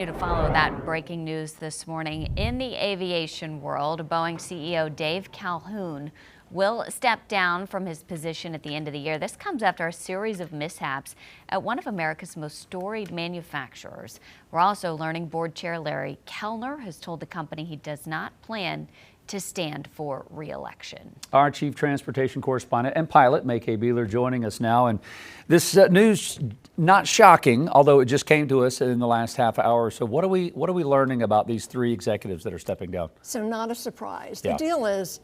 To follow that breaking news this morning, in the aviation world, Boeing CEO Dave Calhoun will step down from his position at the end of the year. This comes after a series of mishaps at one of America's most storied manufacturers. We're also learning Board Chair Larry Kellner has told the company he does not plan to stand for re-election. Our chief transportation correspondent and pilot, May-Kay Beeler, joining us now. And this news, not shocking, although it just came to us in the last half hour. So what are we learning about these three executives that are stepping down? So not a surprise. Yeah. The deal is,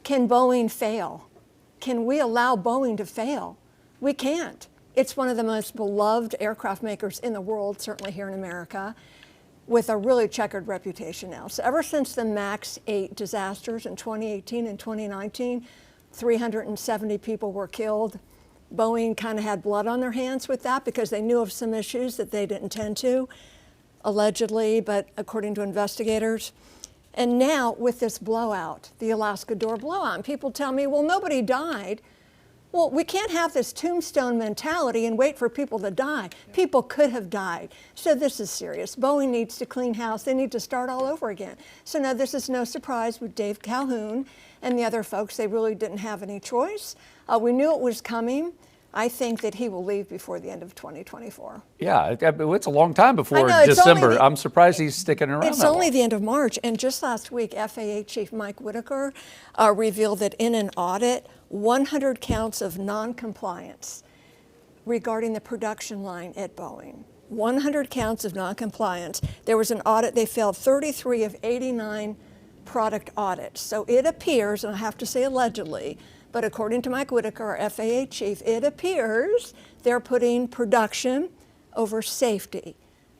can Boeing fail? Can we allow Boeing to fail? We can't. It's one of the most beloved aircraft makers in the world, certainly here in America, with a really checkered reputation now. So ever since the MAX 8 disasters in 2018 and 2019, 370 people were killed. Boeing kind of had blood on their hands with that because they knew of some issues that they didn't tend to, allegedly, but according to investigators. And now with this blowout, the Alaska door blowout, and people tell me, well, nobody died. Well, we can't have this tombstone mentality and wait for people to die. People could have died. So this is serious. Boeing needs to clean house. They need to start all over again. So no, this is no surprise with Dave Calhoun and the other folks. They really didn't have any choice. We knew it was coming. I think that he will leave before the end of 2024. Yeah, it's a long time before I know, December. I'm surprised he's sticking around. It's only the end of March. And just last week, FAA Chief Mike Whitaker revealed that in an audit, 100 counts of non-compliance regarding the production line at Boeing. 100 counts of non-compliance. There was an audit. They failed 33 of 89 product audits. So it appears, and I have to say allegedly, but according to Mike Whitaker, our FAA chief, it appears they're putting production over safety,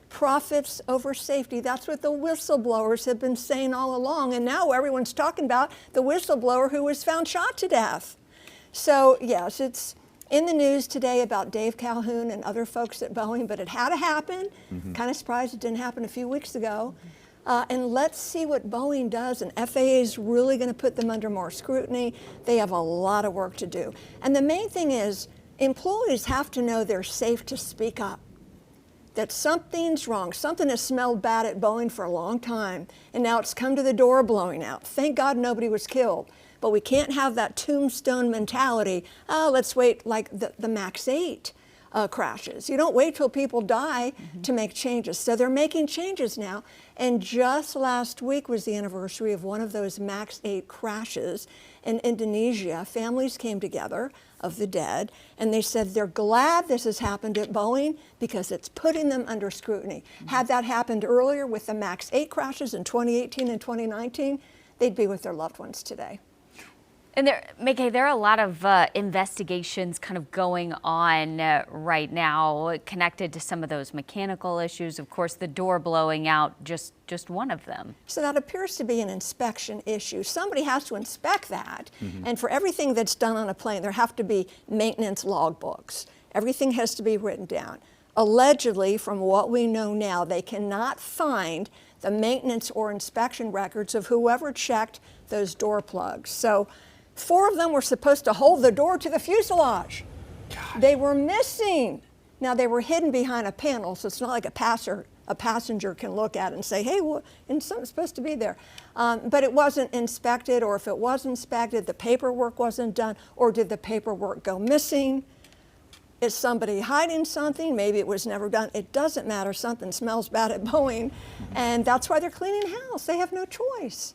profits over safety. That's what the whistleblowers have been saying all along. And now everyone's talking about the whistleblower who was found shot to death. So yes, it's in the news today about Dave Calhoun and other folks at Boeing, but it had to happen. Kind of surprised it didn't happen a few weeks ago. And let's see what Boeing does, and FAA is really going to put them under more scrutiny. They have a lot of work to do. And the main thing is, employees have to know they're safe to speak up, that something's wrong. Something has smelled bad at Boeing for a long time, and now it's come to the door blowing out. Thank God nobody was killed. But we can't have that tombstone mentality, oh, let's wait like the MAX 8 crashes. You don't wait till people die to make changes. So they're making changes now. And just last week was the anniversary of one of those MAX 8 crashes in Indonesia. Families came together of the dead, and they said they're glad this has happened at Boeing because it's putting them under scrutiny. Had that happened earlier with the MAX 8 crashes in 2018 and 2019, they'd be with their loved ones today. And May-Kay, there are a lot of investigations kind of going on right now connected to some of those mechanical issues. Of course, the door blowing out, just one of them. So that appears to be an inspection issue. Somebody has to inspect that. And for everything that's done on a plane, there have to be maintenance logbooks. Everything has to be written down. Allegedly, from what we know now, they cannot find the maintenance or inspection records of whoever checked those door plugs. So 4 of them were supposed to hold the door to the fuselage. Gosh. They were missing. Now they were hidden behind a panel, so it's not like a passenger can look at it and say, hey, and something's supposed to be there. But it wasn't inspected, or if it was inspected, the paperwork wasn't done, or did the paperwork go missing? Is somebody hiding something? Maybe it was never done. It doesn't matter. Something smells bad at Boeing, and that's why they're cleaning house. They have no choice.